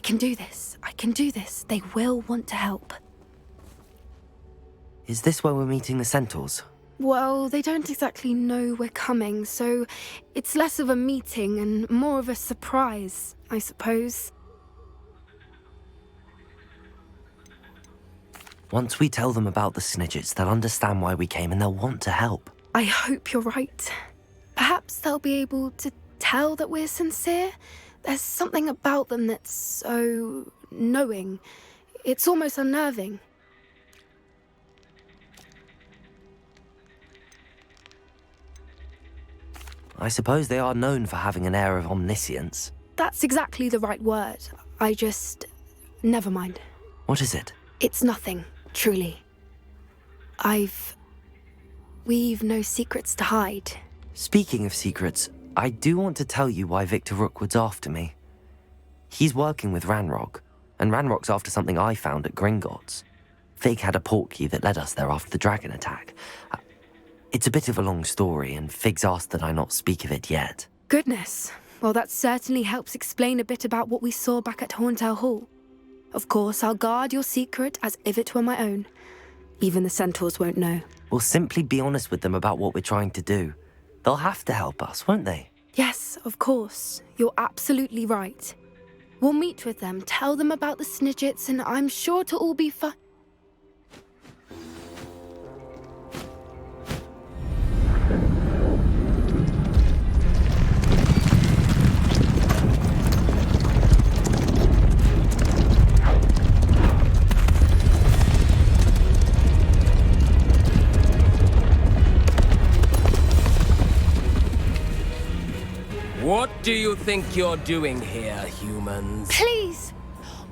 can do this. I can do this. They will want to help. Is this where we're meeting the centaurs? Well, they don't exactly know we're coming, so it's less of a meeting and more of a surprise, I suppose. Once we tell them about the Snidgets, they'll understand why we came and they'll want to help. I hope you're right. Perhaps they'll be able to tell that we're sincere. There's something about them that's so knowing. It's almost unnerving. I suppose they are known for having an air of omniscience. That's exactly the right word. Never mind. What is it? It's nothing, truly. We've no secrets to hide. Speaking of secrets, I do want to tell you why Victor Rookwood's after me. He's working with Ranrock, and Ranrock's after something I found at Gringotts. Fig had a portkey that led us there after the dragon attack. It's a bit of a long story, and Fig's asked that I not speak of it yet. Goodness. Well, that certainly helps explain a bit about what we saw back at Horntail Hall. Of course, I'll guard your secret as if it were my own. Even the centaurs won't know. We'll simply be honest with them about what we're trying to do. They'll have to help us, won't they? Yes, of course. You're absolutely right. We'll meet with them, tell them about the Snidgets, and I'm sure it'll all be fine. What do you think you're doing here, humans? Please!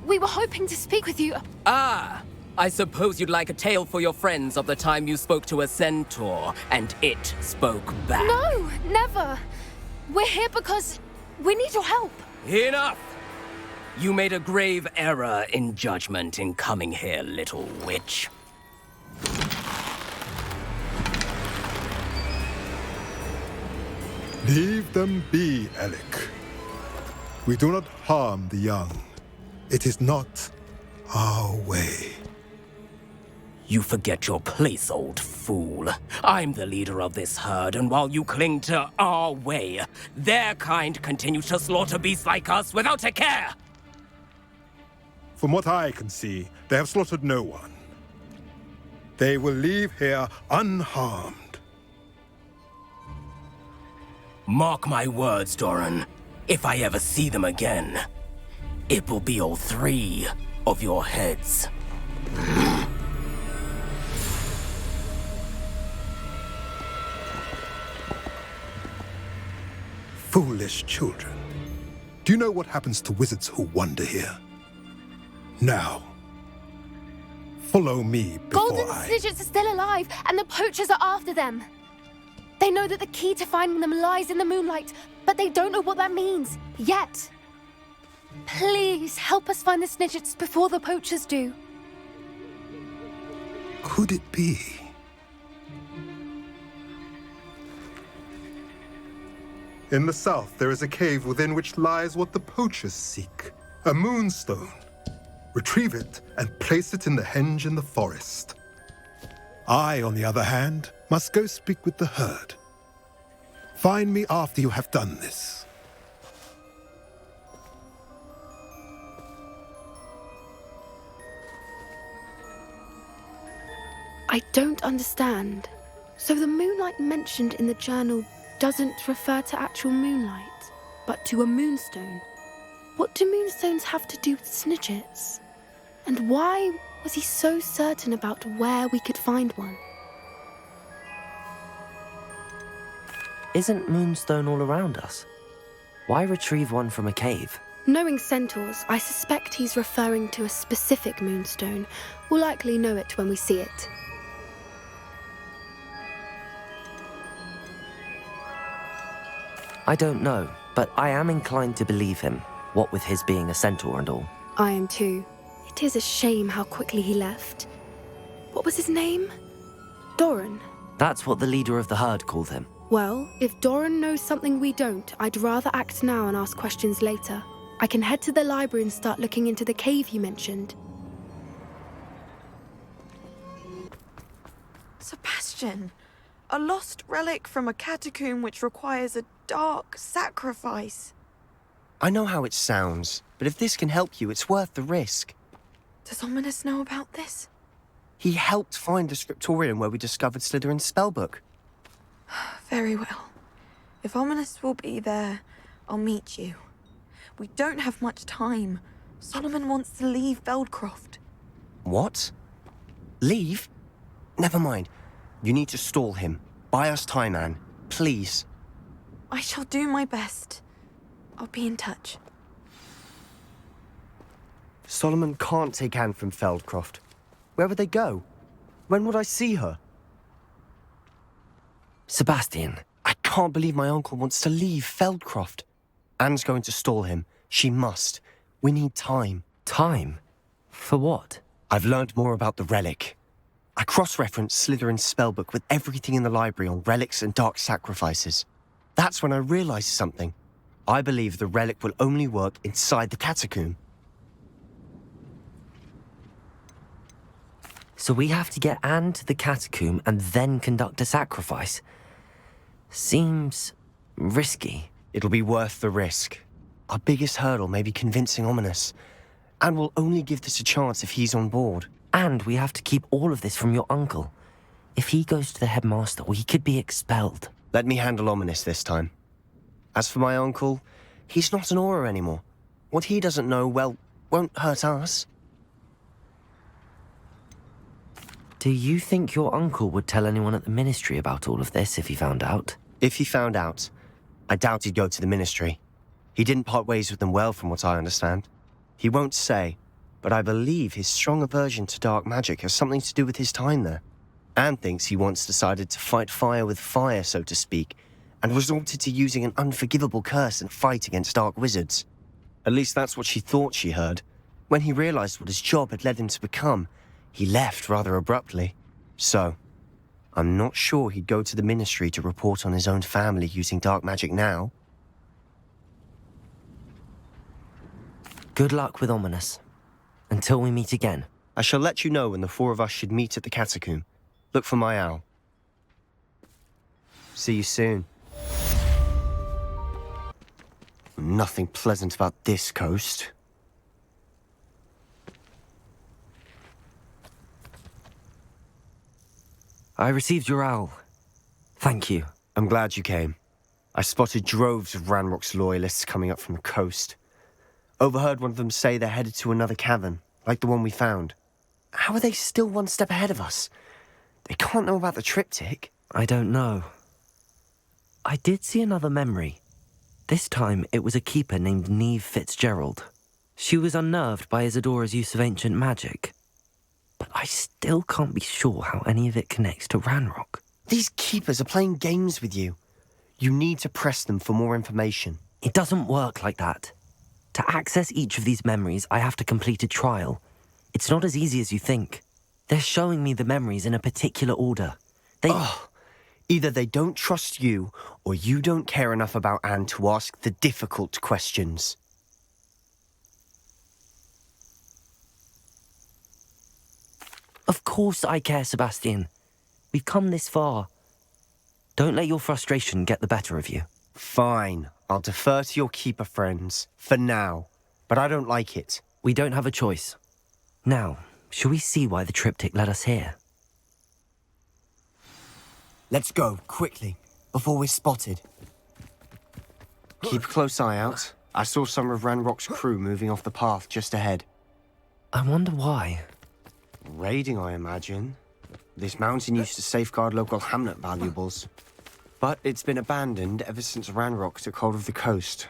We were hoping to speak with you. Ah! I suppose you'd like a tale for your friends of the time you spoke to a centaur, and it spoke back. No, never. We're here because we need your help. Enough! You made a grave error in judgment in coming here, little witch. Leave them be, Alec. We do not harm the young. It is not our way. You forget your place, old fool. I'm the leader of this herd, and while you cling to our way, their kind continue to slaughter beasts like us without a care! From what I can see, they have slaughtered no one. They will leave here unharmed. Mark my words, Doran. If I ever see them again, it will be all 3 of your heads. Foolish children. Do you know what happens to wizards who wander here? Now, follow me before Golden Snidgets are still alive, and the poachers are after them. They know that the key to finding them lies in the moonlight, but they don't know what that means, yet. Please, help us find the Snidgets before the poachers do. Could it be? In the south, there is a cave within which lies what the poachers seek. A moonstone. Retrieve it and place it in the henge in the forest. I, on the other hand, must go speak with the herd. Find me after you have done this. I don't understand. So the moonlight mentioned in the journal doesn't refer to actual moonlight, but to a moonstone. What do moonstones have to do with Snidgets? And why was he so certain about where we could find one? Isn't Moonstone all around us? Why retrieve one from a cave? Knowing centaurs, I suspect he's referring to a specific moonstone. We'll likely know it when we see it. I don't know, but I am inclined to believe him, what with his being a centaur and all. I am too. It is a shame how quickly he left. What was his name? Doran. That's what the leader of the herd called him. Well, if Doran knows something we don't, I'd rather act now and ask questions later. I can head to the library and start looking into the cave you mentioned. Sebastian, a lost relic from a catacomb which requires a dark sacrifice. I know how it sounds, but if this can help you, it's worth the risk. Does Ominous know about this? He helped find the scriptorium where we discovered Slytherin's spellbook. Very well. If Ominous will be there, I'll meet you. We don't have much time. Solomon wants to leave Feldcroft. What? Leave? Never mind. You need to stall him. Buy us time, Anne. Please. I shall do my best. I'll be in touch. Solomon can't take Anne from Feldcroft. Where would they go? When would I see her? Sebastian, I can't believe my uncle wants to leave Feldcroft. Anne's going to stall him. She must. We need time. time? For what? I've learned more about the relic. I cross-referenced Slytherin's spellbook with everything in the library on relics and dark sacrifices. That's when I realized something. I believe the relic will only work inside the catacomb. So we have to get Anne to the catacomb and then conduct a sacrifice. Seems risky. It'll be worth the risk. Our biggest hurdle may be convincing Ominous. And we'll only give this a chance if he's on board. And we have to keep all of this from your uncle. If he goes to the headmaster, we could be expelled. Let me handle Ominous this time. As for my uncle, he's not an Auror anymore. What he doesn't know, well, won't hurt us. Do you think your uncle would tell anyone at the ministry about all of this if he found out? If he found out, I doubt he'd go to the ministry. He didn't part ways with them well, from what I understand. He won't say, but I believe his strong aversion to dark magic has something to do with his time there. Anne thinks he once decided to fight fire with fire, so to speak, and resorted to using an unforgivable curse and fight against dark wizards. At least that's what she thought she heard. When he realized what his job had led him to become, he left rather abruptly. So, I'm not sure he'd go to the ministry to report on his own family using dark magic now. Good luck with Ominous. Until we meet again. I shall let you know when the four of us should meet at the catacomb. Look for my owl. See you soon. Nothing pleasant about this coast. I received your owl. Thank you. I'm glad you came. I spotted droves of Ranrock's loyalists coming up from the coast. Overheard one of them say they're headed to another cavern, like the one we found. How are they still one step ahead of us? They can't know about the triptych. I don't know. I did see another memory. This time, it was a keeper named Neve Fitzgerald. She was unnerved by Isadora's use of ancient magic. But I still can't be sure how any of it connects to Ranrock. These keepers are playing games with you. You need to press them for more information. It doesn't work like that. To access each of these memories, I have to complete a trial. It's not as easy as you think. They're showing me the memories in a particular order. Either they don't trust you, or you don't care enough about Anne to ask the difficult questions. Of course I care, Sebastian. We've come this far. Don't let your frustration get the better of you. Fine. I'll defer to your keeper friends, for now. But I don't like it. We don't have a choice. Now, shall we see why the triptych led us here? Let's go, quickly, before we're spotted. Keep a close eye out. I saw some of Ranrock's crew moving off the path just ahead. I wonder why. Raiding, I imagine. This mountain used to safeguard local hamlet valuables. But it's been abandoned ever since Ranrock took hold of the coast.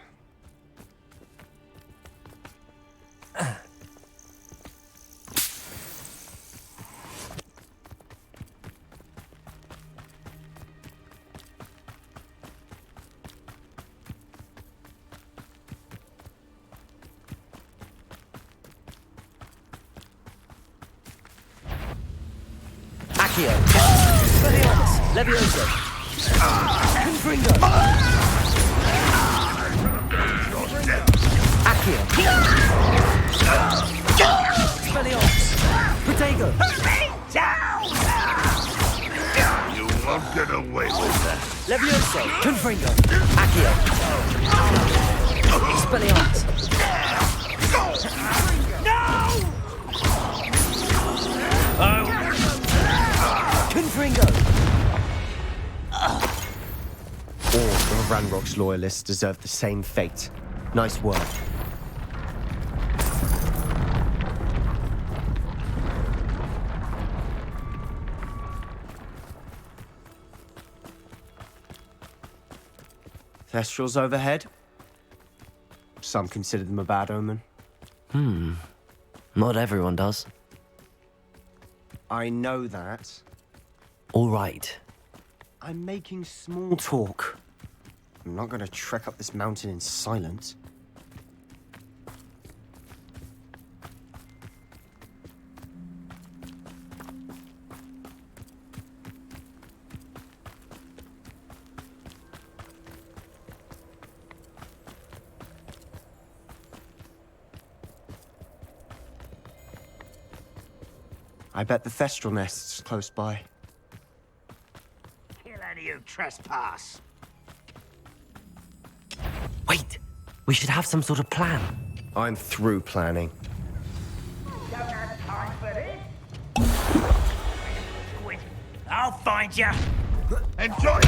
Accio! Leviosa! Confringo! Accio! Accio. Expelliarmus. Protego. You won't get away with that. Levioso. Confringo. Accio. Expelliarmus. Confringo. All of Ranrock's loyalists deserve the same fate. Nice work. Thestrals overhead? Some consider them a bad omen. Not everyone does. I know that. All right. I'm making small talk. I'm not going to trek up this mountain in silence. I bet the Thestral nest's close by. Kill any who trespass. Wait. We should have some sort of plan. I'm through planning. Don't have time for this. I'll find you. Enjoy.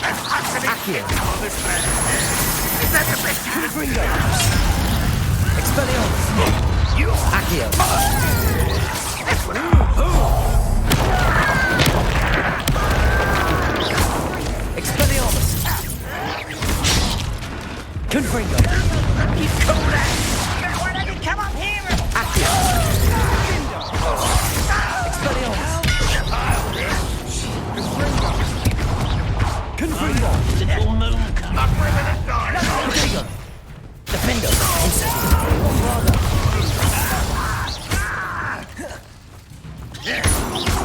Accio. This man. Is that the best you can Confringo. Expelliarmus. Accio. Expelliarmus. Confringo. You call that? Why don't you come up here and... Accio. Expelliarmus. Confringo. Little moon come up with it and die. Protego. Defendo. Bombarda.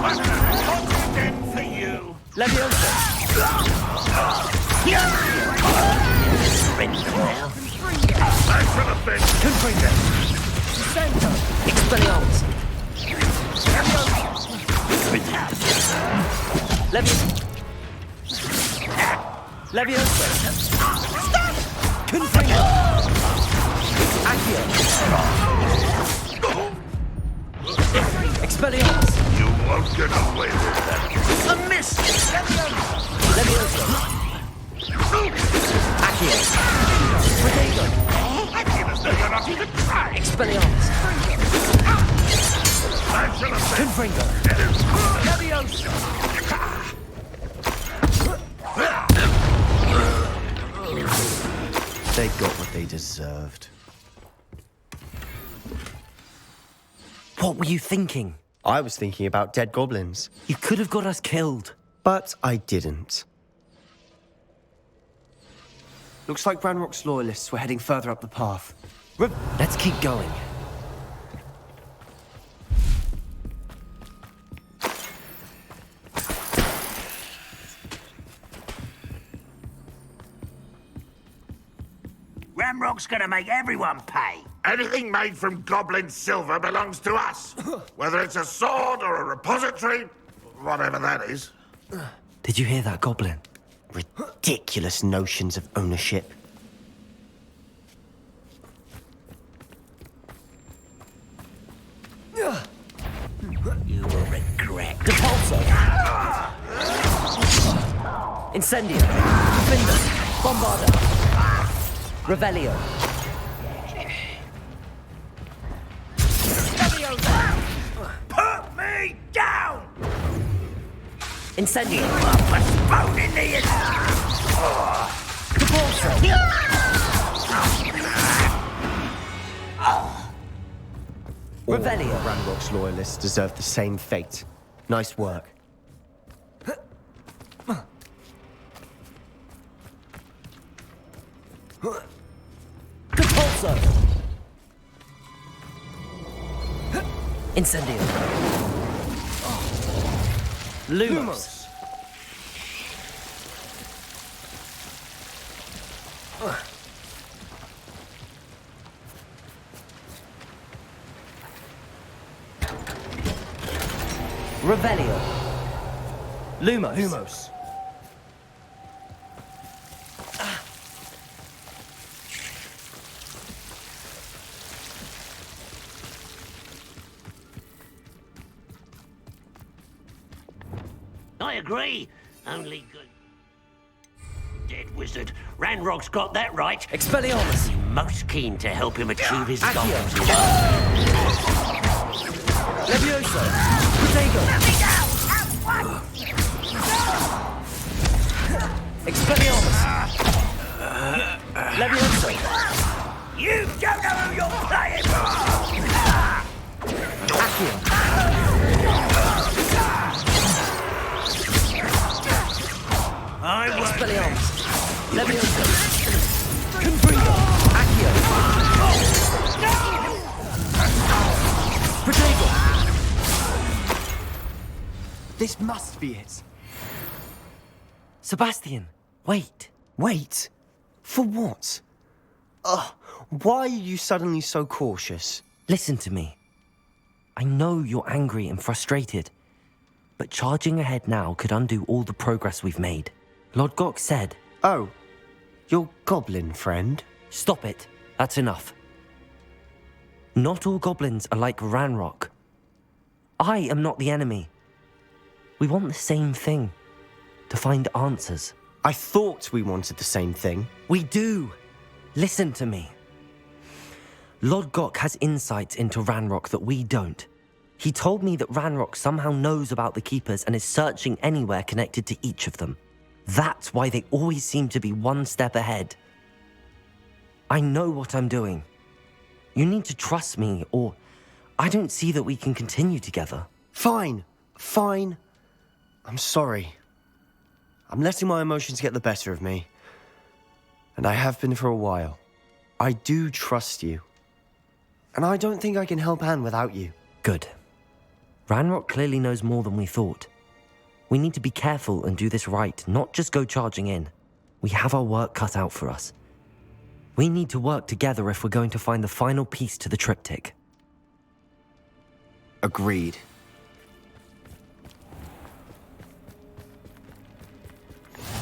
Confident for you. Levioso. Thanks for the fence. Confringo. Santo. Expelliarmus. Levioso. Levioso. Confringo. Accio. Expelliarmus. You won't get away with that. A miss. Levioso. Accio. Protego. You're not even trying. Expelliarmus. Thanks for the fence. Confringo. Levioso. They got what they deserved. What were you thinking? I was thinking about dead goblins, You could have got us killed. but I didn't. Looks like Ranrock's loyalists were heading further up the path. Let's keep going. Ramrock's gonna make everyone pay. Anything made from goblin silver belongs to us. Whether it's a sword or a repository, whatever that is. Did you hear that, Goblin? Ridiculous notions of ownership. You will regret. Depulso. Incendio. Finder. Bombarda. Revelio. Put me down! Incendio. A spoon in the Depulso. All Revelio. of Ranrock's loyalists deserve the same fate. Nice work. Depulso. Incendio. Lumos. Revelio. Lumos. Lumos. I agree. Only good. Dead wizard. Ranrock's got that right. Expelliarmus. Most keen to help him achieve his Accio. goals. Levioso. Protego. Expelliarmus. Levioso. You don't know who you're playing for! Accio. I won't. Expelliarmus. Levioso. Confringo. Accio. Protego. This must be it. Sebastian, wait. Wait. For what? Ugh. Why are you suddenly so cautious? Listen to me. I know you're angry and frustrated, but charging ahead now could undo all the progress we've made. Lord Gok said... Oh, your goblin friend? Stop it. That's enough. Not all goblins are like Ranrock. I am not the enemy. We want the same thing. To find answers. I thought we wanted the same thing. We do. Listen to me. Lord Gok has insights into Ranrock that we don't. He told me that Ranrock somehow knows about the Keepers and is searching anywhere connected to each of them. That's why they always seem to be one step ahead. I know what I'm doing. You need to trust me, or I don't see that we can continue together. Fine. Fine. I'm sorry. I'm letting my emotions get the better of me. And I have been for a while. I do trust you. And I don't think I can help Anne without you. Good. Ranrock clearly knows more than we thought. We need to be careful and do this right, not just go charging in. We have our work cut out for us. We need to work together if we're going to find the final piece to the triptych. Agreed.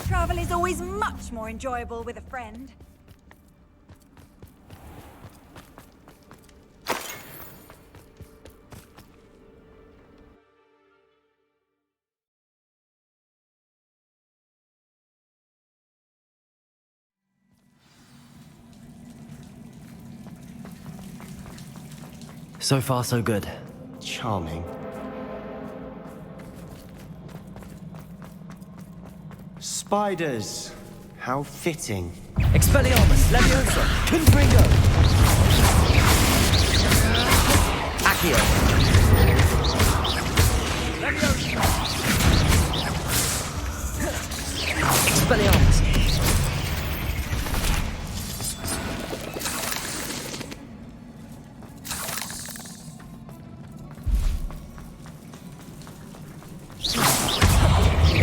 Travel is always much more enjoyable with a friend. So far, so good. Charming. Spiders. How fitting. Expelliarmus, Leviosa, Confringo! Accio! Expelliarmus!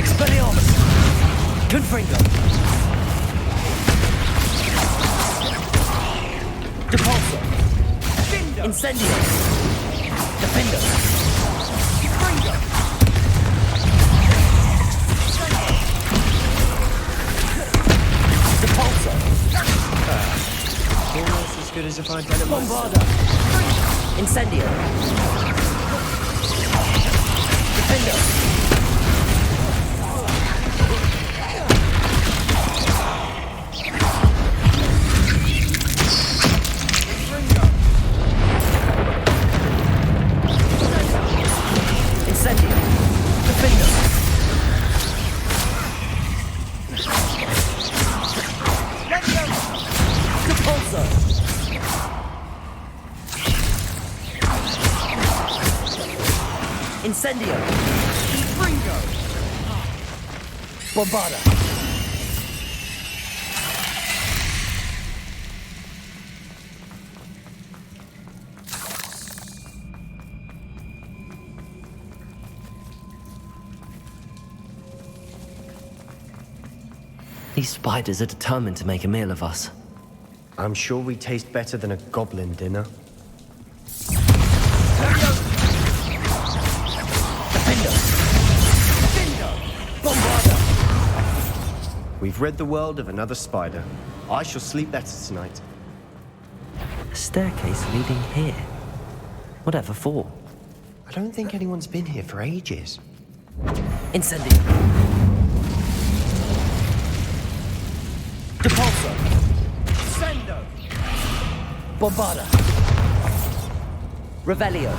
Expelliarmus! Confringo! Depulso! Incendio! Defendo! Confringo! Depulso! Almost as good as if I'd done it myself. Bombarda! Incendio! Defendo! Incendio! Defendo! Depulso! Incendio! Bombarda! These spiders are determined to make a meal of us. I'm sure we taste better than a goblin dinner. Defendo! We've rid the world of another spider. I shall sleep better tonight. A staircase leading here? Whatever for? I don't think anyone's been here for ages. Incendio. Depulso. Sendo! Bombarda. Revelio.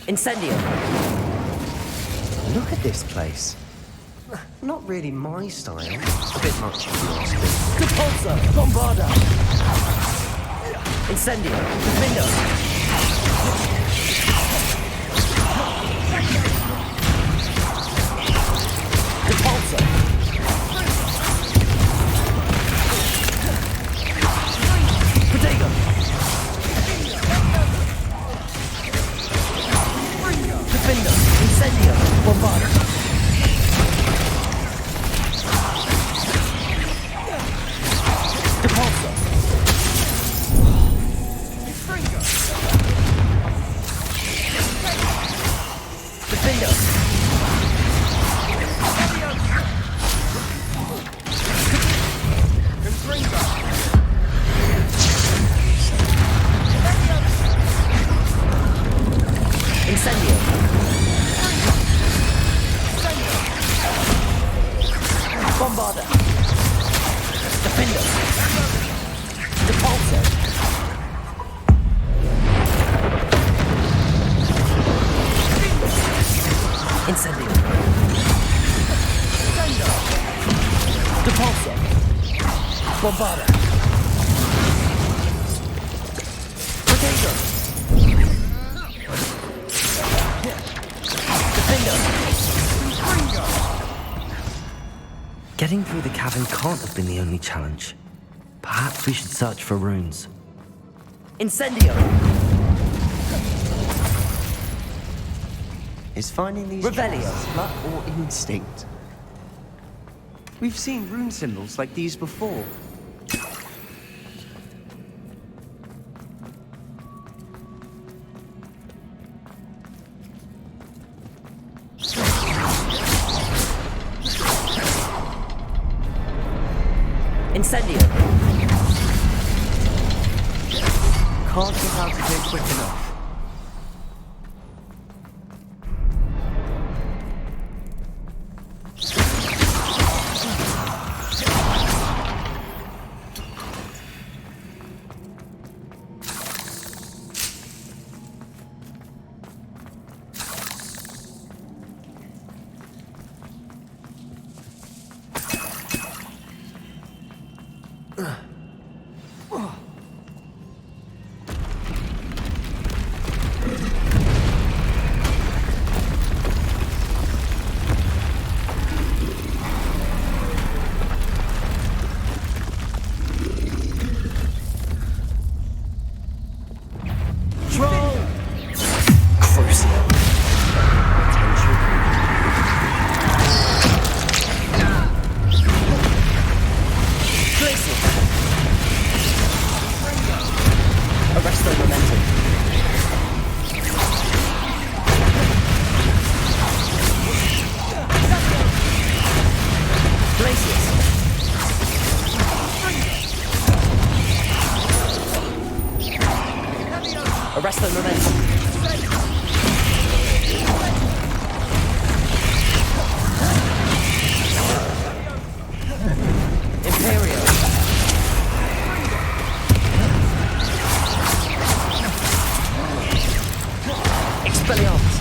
Incendio. Look at this place. Not really my style. A bit much, if you ask me. Depulso. Bombarda. Incendio. Defendo. Depulso. Protego. Defendo. Incendio. Bombarda. Depulso. Defendo. Incendio. Bombarda. Defendo. Depulso. Incendio. Depulso. Bombarda. Protego. Defendo. Getting through the cavern can't have been the only challenge. Perhaps we should search for runes. Incendio! Is finding these Revelio. chests luck or instinct? We've seen rune symbols like these before. Incendio! Can't get out of here quick enough. Arresto momentum. Imperio. Expelliarmus.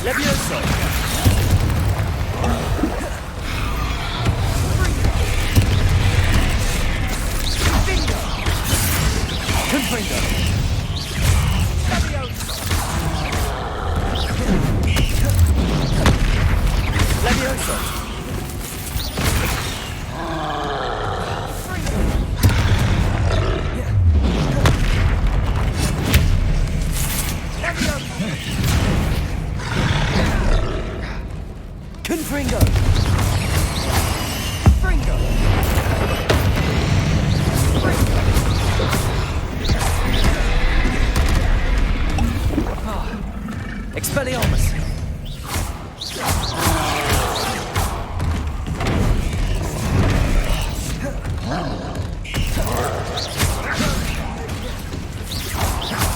Levioso. Confringo. Levioso. Confringo! Fringo! Expelliarmus!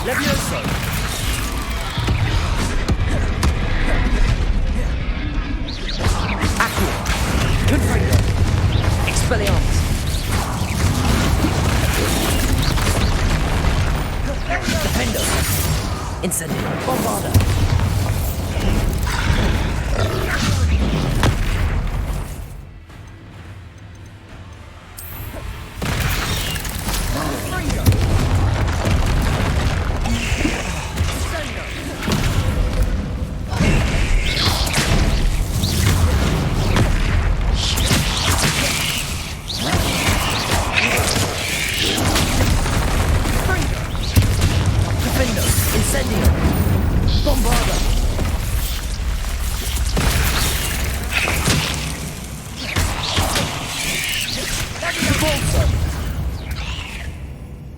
Levioso! Accio! Confringo! Expelliarmus! Defendo! Incendio! Bombarda!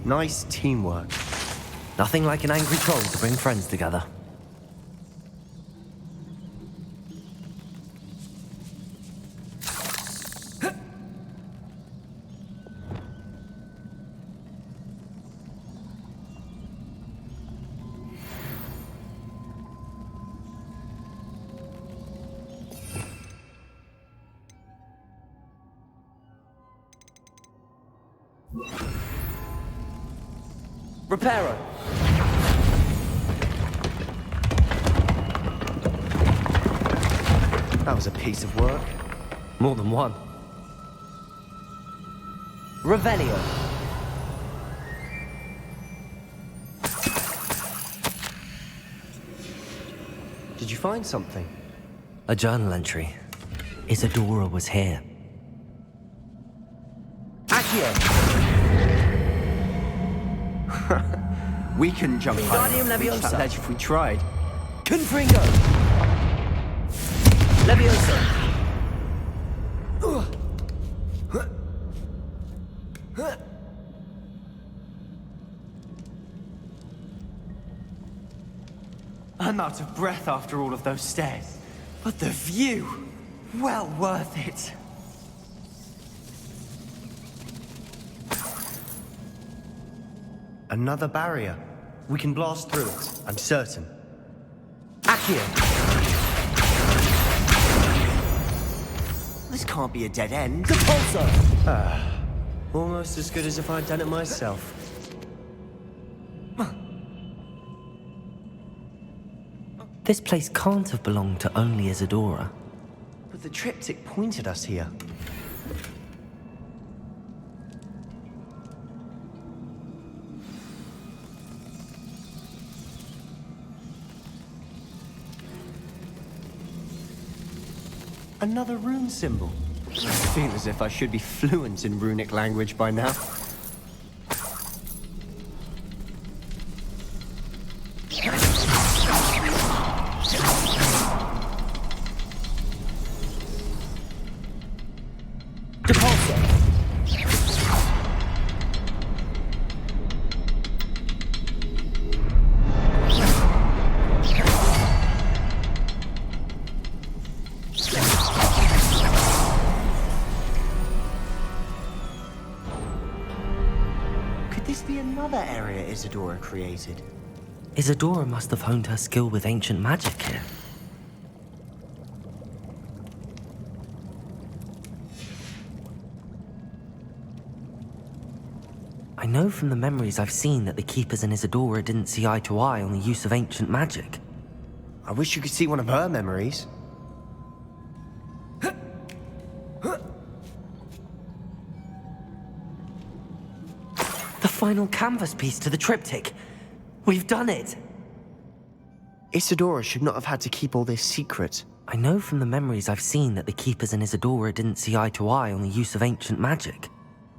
Nice teamwork. Nothing like an angry troll to bring friends together. Reparo! That was a piece of work. More than one. Revelio! Did you find something? A journal entry. Isadora was here. Accio! We couldn't jump high Wingardium enough to reach that Leviosa. ledge if we tried. Confringo! Levioso! I'm out of breath after all of those stairs. But the view! Well worth it. Another barrier. We can blast through it, I'm certain. Accio! This can't be a dead end. Compulso! Almost as good as if I'd done it myself. This place can't have belonged to only Isadora. But the triptych pointed us here. Another rune symbol. I feel as if I should be fluent in runic language by now. Could this be another area Isadora created? Isadora must have honed her skill with ancient magic here. I know from the memories I've seen that the Keepers and Isadora didn't see eye to eye on the use of ancient magic. I wish you could see one of her memories. The final canvas piece to the triptych. We've done it! Isadora should not have had to keep all this secret. I know from the memories I've seen that the Keepers and Isadora didn't see eye to eye on the use of ancient magic.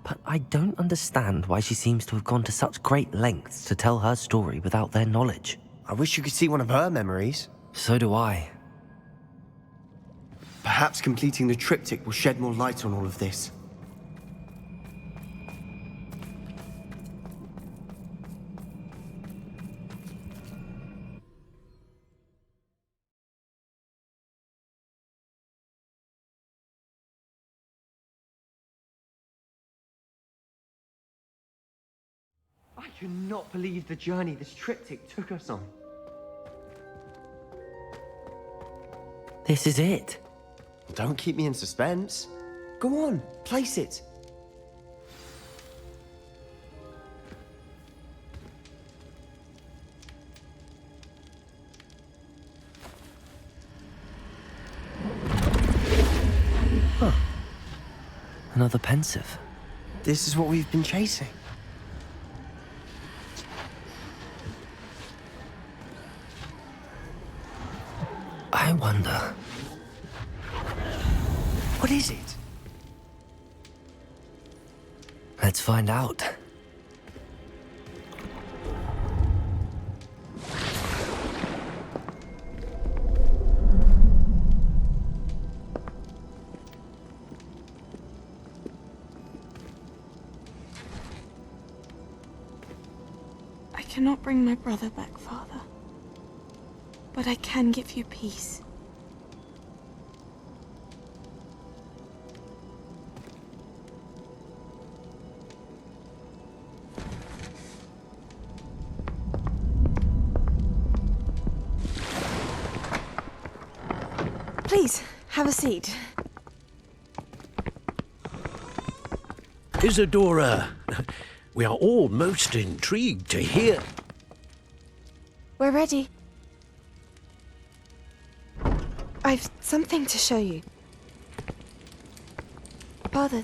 But I don't understand why she seems to have gone to such great lengths to tell her story without their knowledge. I wish you could see one of her memories. So do I. Perhaps completing the triptych will shed more light on all of this. I cannot believe the journey this triptych took us on. This is it. Don't keep me in suspense. Go on, place it. Huh. Another pensive. This is what we've been chasing. I wonder. What is it? Let's find out. I cannot bring my brother back, Father. But I can give you peace. Please, have a seat. Isadora, we are all most intrigued to hear. We're ready. I've something to show you. Father,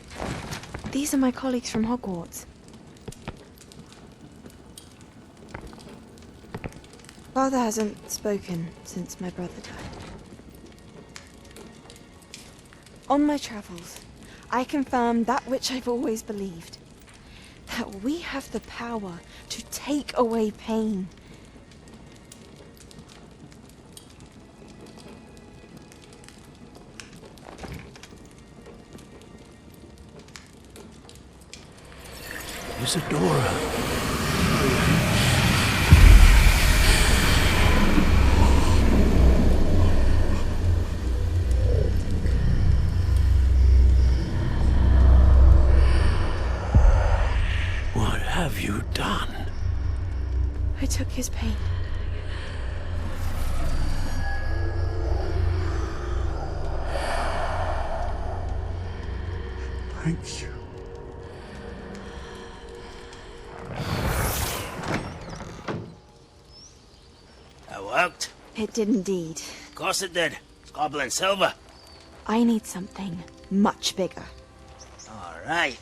these are my colleagues from Hogwarts. Father hasn't spoken since my brother died. On my travels, I confirmed that which I've always believed. That we have the power to take away pain. Isadora. What have you done? I took his pain. Thank you. That worked. It did indeed. Of course it did. It's goblin silver. I need something much bigger. All right.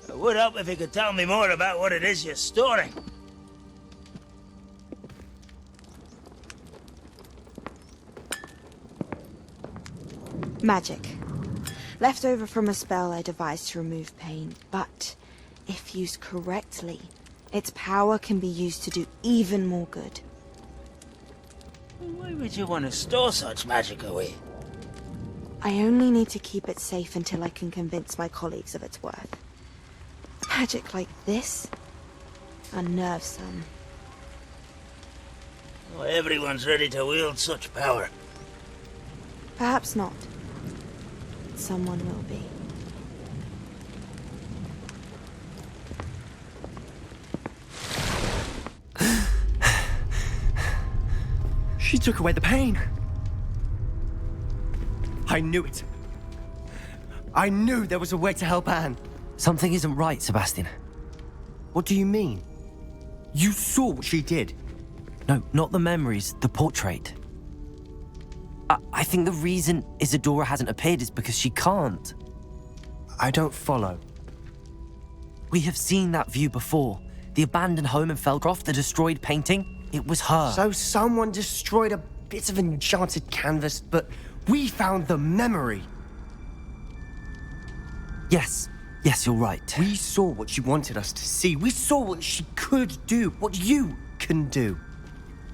It would help if you could tell me more about what it is you're storing. Magic. Left over from a spell I devised to remove pain, but if used correctly, its power can be used to do even more good. Why would you want to store such magic away? I only need to keep it safe until I can convince my colleagues of its worth. Magic like this unnerves some. Well, everyone's ready to wield such power. Perhaps not. Someone will be. She took away the pain. I knew it. I knew there was a way to help Anne. Something isn't right, Sebastian. What do you mean? You saw what she did. No, not the memories, the portrait. I think the reason Isadora hasn't appeared is because she can't. I don't follow. We have seen that view before. The abandoned home in Felcroft, the destroyed painting. It was her. So someone destroyed a bit of enchanted canvas, but we found the memory. Yes, you're right. We saw what she wanted us to see. We saw what she could do, what you can do.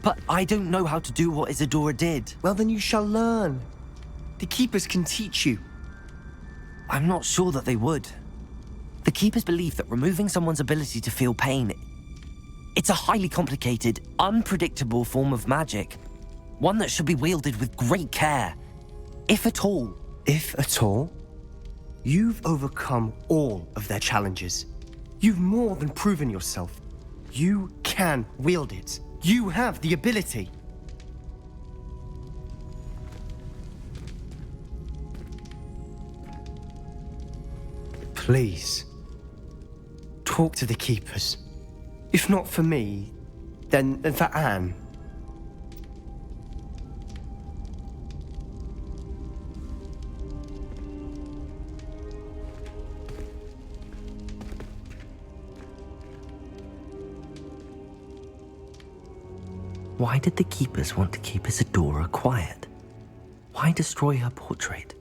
But I don't know how to do what Isadora did. Well, then you shall learn. The Keepers can teach you. I'm not sure that they would. The Keepers believe that removing someone's ability to feel pain, it's a highly complicated, unpredictable form of magic. One that should be wielded with great care, if at all. If at all? You've overcome all of their challenges. You've more than proven yourself. You can wield it. You have the ability. Please, talk to the Keepers. If not for me, then for Anne. Why did the Keepers want to keep Isadora quiet? Why destroy her portrait?